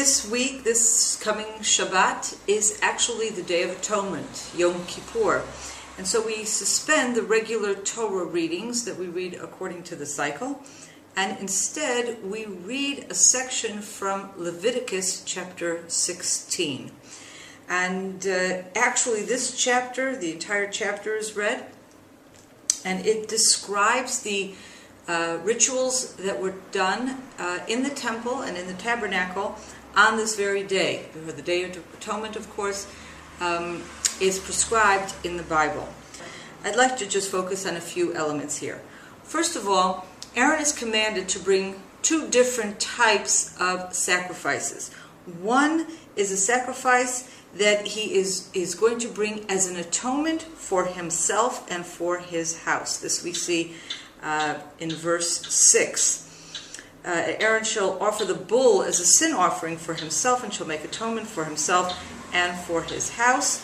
This week, this coming Shabbat, is actually the Day of Atonement, Yom Kippur. And so we suspend the regular Torah readings that we read according to the cycle, and instead we read a section from Leviticus chapter 16. And actually this chapter, the entire chapter is read, and it describes the rituals that were done in the temple and in the tabernacle on this very day. The Day of Atonement, of course, is prescribed in the Bible. I'd like to just focus on a few elements here. First of all, Aaron is commanded to bring two different types of sacrifices. One is a sacrifice that he is going to bring as an atonement for himself and for his house. This we see in verse 6. Aaron shall offer the bull as a sin offering for himself and shall make atonement for himself and for his house.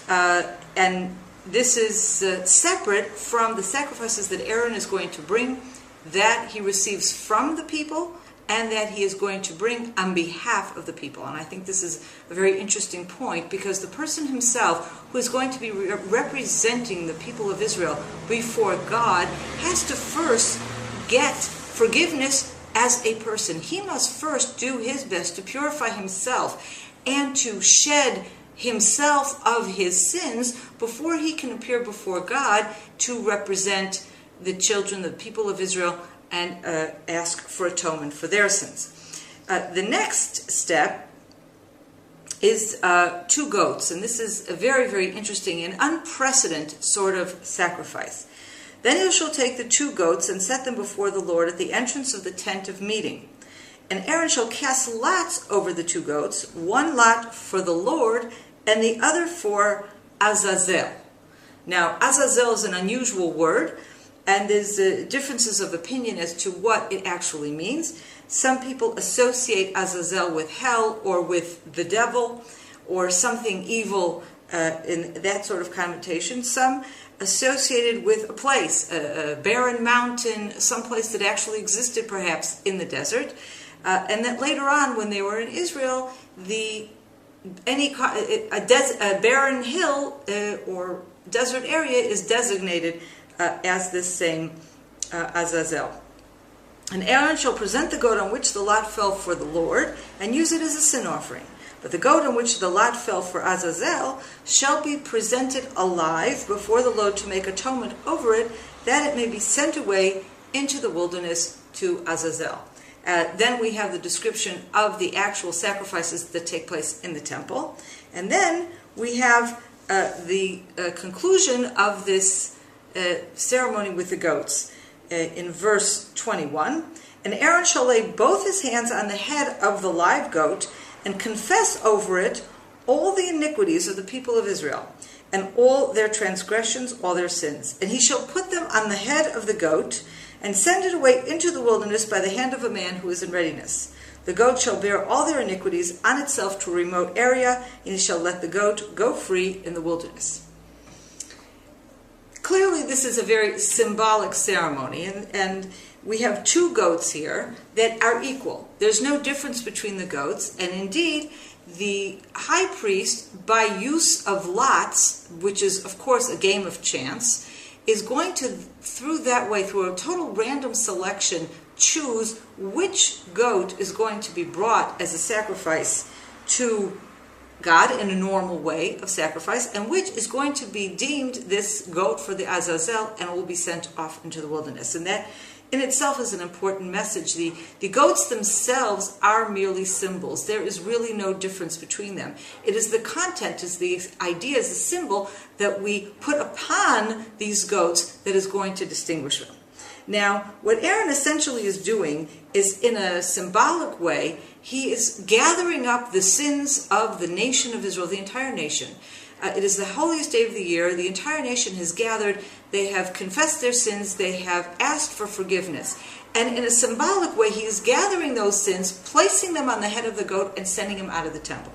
And this is separate from the sacrifices that Aaron is going to bring, that he receives from the people and that he is going to bring on behalf of the people. And I think this is a very interesting point, because the person himself who is going to be representing the people of Israel before God has to first get forgiveness as a person. He must first do his best to purify himself and to shed himself of his sins before he can appear before God to represent the children, the people of Israel, and ask for atonement for their sins. The next step is 2 goats, and this is a very, very interesting and unprecedented sort of sacrifice. Then you shall take the 2 goats and set them before the Lord at the entrance of the tent of meeting. And Aaron shall cast lots over the 2 goats, one lot for the Lord and the other for Azazel. Now, Azazel is an unusual word, and there's differences of opinion as to what it actually means. Some people associate Azazel with hell or with the devil or something evil in that sort of connotation. Some associated with a place, a barren mountain, someplace that actually existed perhaps in the desert. And that later on, when they were in Israel, a barren hill or desert area is designated as this same Azazel. And Aaron shall present the goat on which the lot fell for the Lord and use it as a sin offering. But the goat on which the lot fell for Azazel shall be presented alive before the Lord to make atonement over it, that it may be sent away into the wilderness to Azazel. Then we have the description of the actual sacrifices that take place in the temple. And then we have the conclusion of this ceremony with the goats in verse 21. And Aaron shall lay both his hands on the head of the live goat and confess over it all the iniquities of the people of Israel, and all their transgressions, all their sins. And he shall put them on the head of the goat, and send it away into the wilderness by the hand of a man who is in readiness. The goat shall bear all their iniquities on itself to a remote area, and he shall let the goat go free in the wilderness. Clearly this is a very symbolic ceremony, and we have 2 goats here that are equal. There's no difference between the goats, and indeed the high priest, by use of lots, which is of course a game of chance, is going to, through a total random selection, choose which goat is going to be brought as a sacrifice to God in a normal way of sacrifice, and which is going to be deemed this goat for the Azazel and will be sent off into the wilderness. And that in itself is an important message. The goats themselves are merely symbols. There is really no difference between them. It is the content, is the idea, is the symbol that we put upon these goats that is going to distinguish them. Now, what Aaron essentially is doing is, in a symbolic way, he is gathering up the sins of the nation of Israel, the entire nation. It is the holiest day of the year. The entire nation has gathered. They have confessed their sins. They have asked for forgiveness. And in a symbolic way, he is gathering those sins, placing them on the head of the goat, and sending him out of the temple.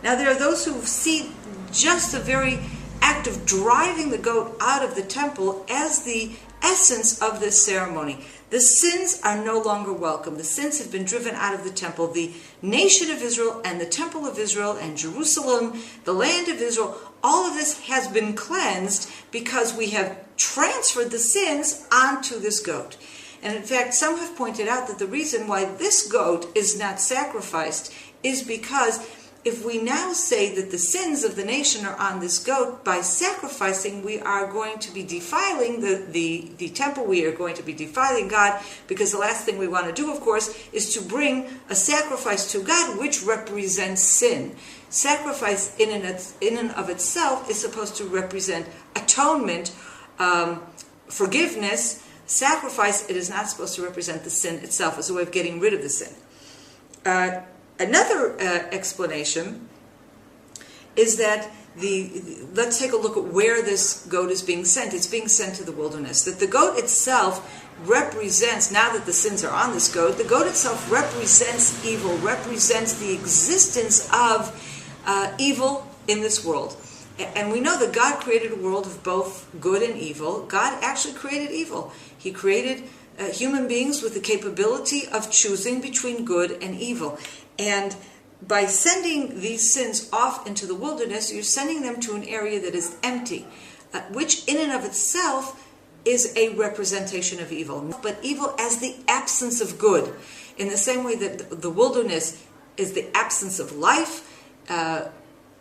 Now, there are those who see just the very act of driving the goat out of the temple as the essence of this ceremony. The sins are no longer welcome. The sins have been driven out of the temple. The nation of Israel and the temple of Israel and Jerusalem, the land of Israel, all of this has been cleansed because we have transferred the sins onto this goat. And in fact, some have pointed out that the reason why this goat is not sacrificed is because if we now say that the sins of the nation are on this goat, by sacrificing, we are going to be defiling the temple, we are going to be defiling God, because the last thing we want to do, of course, is to bring a sacrifice to God, which represents sin. Sacrifice in and of itself is supposed to represent atonement, forgiveness. Sacrifice, it is not supposed to represent the sin itself. It's a way of getting rid of the sin. Another explanation is that let's take a look at where this goat is being sent. It's being sent to the wilderness. That the goat itself represents, now that the sins are on this goat, the goat itself represents evil, represents the existence of evil in this world. And we know that God created a world of both good and evil. God actually created evil. He created human beings with the capability of choosing between good and evil. And by sending these sins off into the wilderness, you're sending them to an area that is empty, which in and of itself is a representation of evil. But evil as the absence of good. In the same way that the wilderness is the absence of life,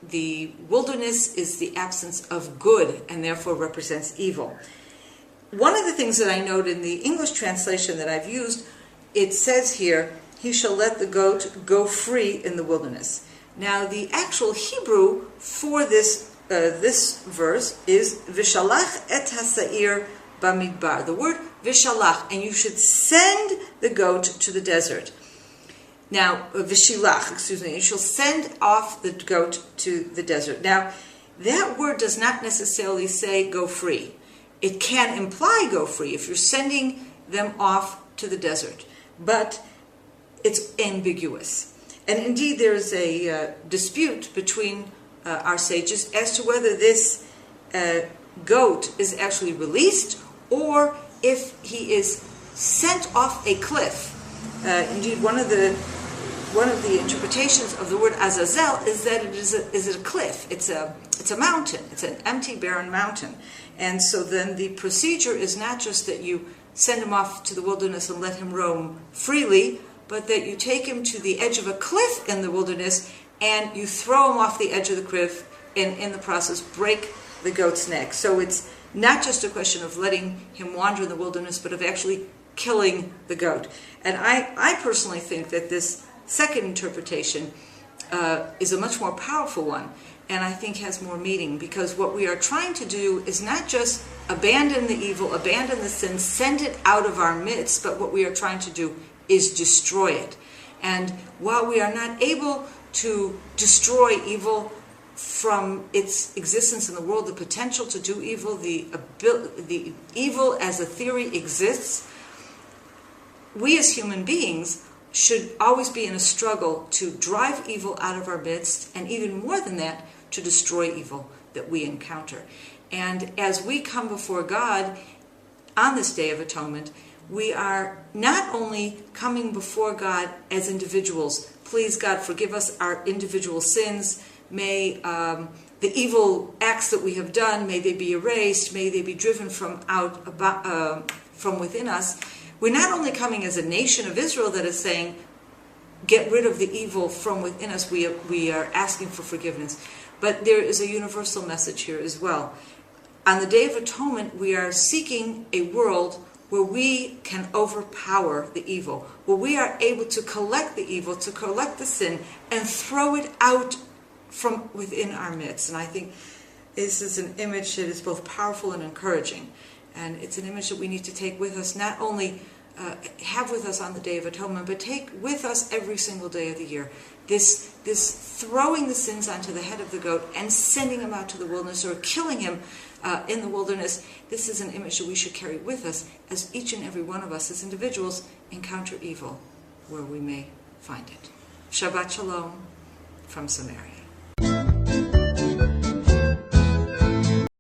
the wilderness is the absence of good and therefore represents evil. One of the things that I note in the English translation that I've used, it says here, he shall let the goat go free in the wilderness. Now the actual Hebrew for this verse is Vishalach et hasair bamidbar. The word Vishalach, and you should send the goat to the desert. Now, Vishilach, you shall send off the goat to the desert. Now, that word does not necessarily say go free. It can imply go free if you're sending them off to the desert. But it's ambiguous. And indeed, there's a dispute between our sages as to whether this goat is actually released or if he is sent off a cliff. Indeed, one of the interpretations of the word Azazel is that it is a cliff. It's a mountain. It's an empty, barren mountain. And so then the procedure is not just that you send him off to the wilderness and let him roam freely, but that you take him to the edge of a cliff in the wilderness and you throw him off the edge of the cliff and in the process break the goat's neck. So it's not just a question of letting him wander in the wilderness, but of actually killing the goat. And I personally think that this second interpretation is a much more powerful one, and I think has more meaning, because what we are trying to do is not just abandon the evil, abandon the sin, send it out of our midst, but what we are trying to do is destroy it. And while we are not able to destroy evil from its existence in the world, the potential to do evil, the evil as a theory exists, we as human beings should always be in a struggle to drive evil out of our midst, and even more than that, to destroy evil that we encounter. And as we come before God on this Day of Atonement, we are not only coming before God as individuals. Please, God, forgive us our individual sins. May the evil acts that we have done, may they be erased, may they be driven from within us. We're not only coming as a nation of Israel that is saying, get rid of the evil from within us, we are asking for forgiveness. But there is a universal message here as well. On the Day of Atonement, we are seeking a world where we can overpower the evil, where we are able to collect the evil, to collect the sin, and throw it out from within our midst. And I think this is an image that is both powerful and encouraging. And it's an image that we need to take with us, not only have with us on the Day of Atonement, but take with us every single day of the year. This throwing the sins onto the head of the goat and sending him out to the wilderness, or killing him in the wilderness, this is an image that we should carry with us as each and every one of us as individuals encounter evil where we may find it. Shabbat Shalom from Samaria.